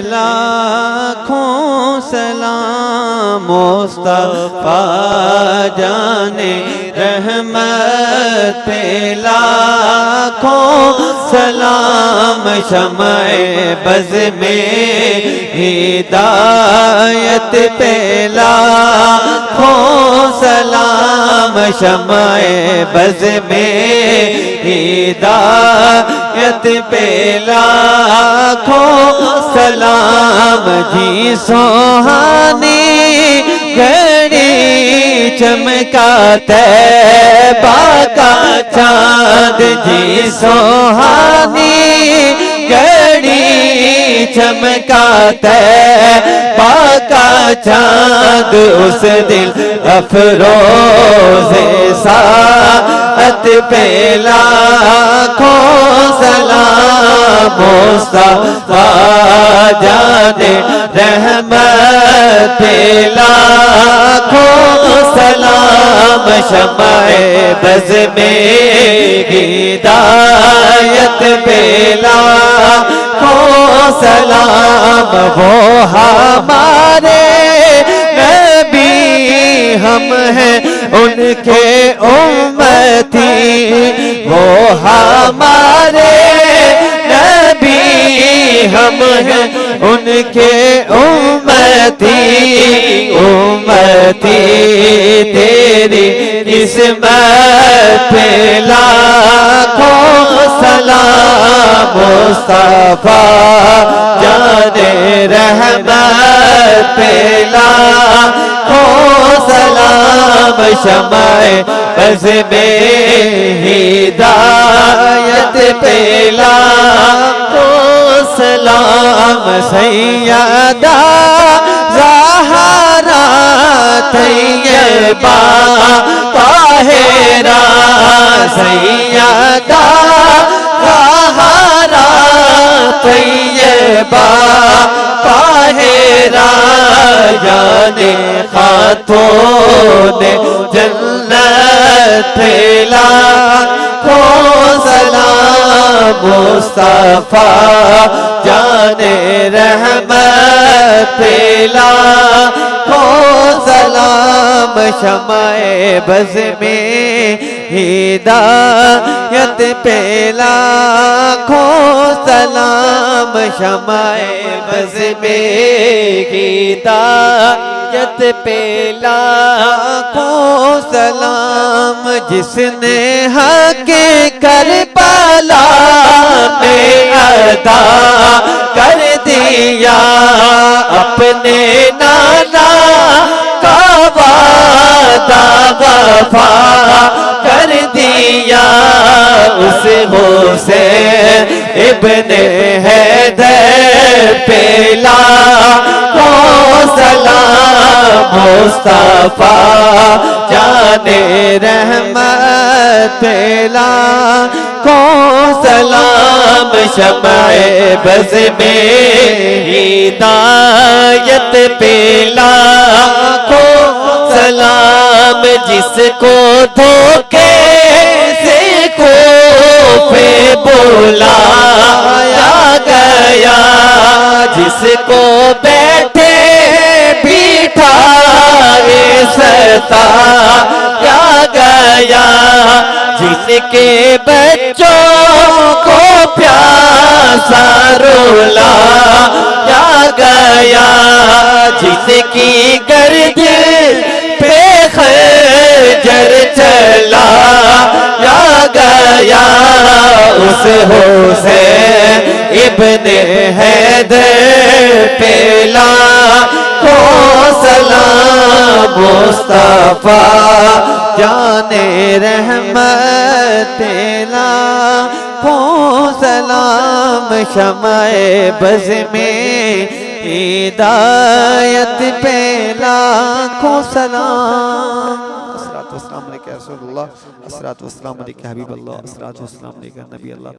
لاکھوں سلام مصطفیٰ جانے رحمت لاکھوں سلام شمع بز میں ہدایت پہ لاکھوں سلام شمع بز میں ہدایت پہ لاکھوں سلام جی سوہانی گھڑی چمکا طیبہ کا چاند جی سوہانی گھڑی چمکا طیبہ کا چاند اس دل افروز ساعت پہ لاکھوں سلام مصطفیٰ جانے رحمت لاکھوں سلام شمع بز میں ہدایت پہ لاکھوں سلام وہ ہمارے نبی ہم ہیں ان کے امتی وہ ہمارے نبی ہم ہیں ان کے امتی تیری قسمت پہ لاکھوں سلام مصطفیٰ جانے رحمت پہ لاکھوں سلام شمع بز میں ہدایت پہ لاکھوں سلام سیدہ زہرا طیبہ طاہرہ سیدہ زہرا طیبہ طاہرہ جانے خاتون جنت لاکھوں سلام مصطفیٰ جانے رحمت لاکھوں سلام شمع بز میں ہدایت پہ لاکھوں سلام شمع بز میں ہدایت پہ لاکھوں سلام جس نے حق کربلا میں ادا کر دیا اپنے نانا کا وعدہ وفا کر دیا اس حسین ابن حیدر پہ لاکھوں سلام مصطفیٰ جانے رحمت لاکھوں سلام شمع بز میں ہدایت پہ لاکھوں سلام جس کو دھوکے سے کوفے بلایا گیا جس کو بیٹھے بٹھائے ستایا گیا جن کے بچوں کو پیاسا رلایا گیا جن کی گردن پہ خنجر چلایا گیا اس حسین ابن حیدر پہ لاکھوں سلام مصطفیٰ جانے رحمت لاکھوں سلام شمع بز میں ہدایت پہ لاکھوں سلام الصلاۃ والسلام علیکہ رسول اللہ الصلاۃ والسلام علیکہ حبیب اللہ الصلاۃ والسلام علیکہ نبی اللہ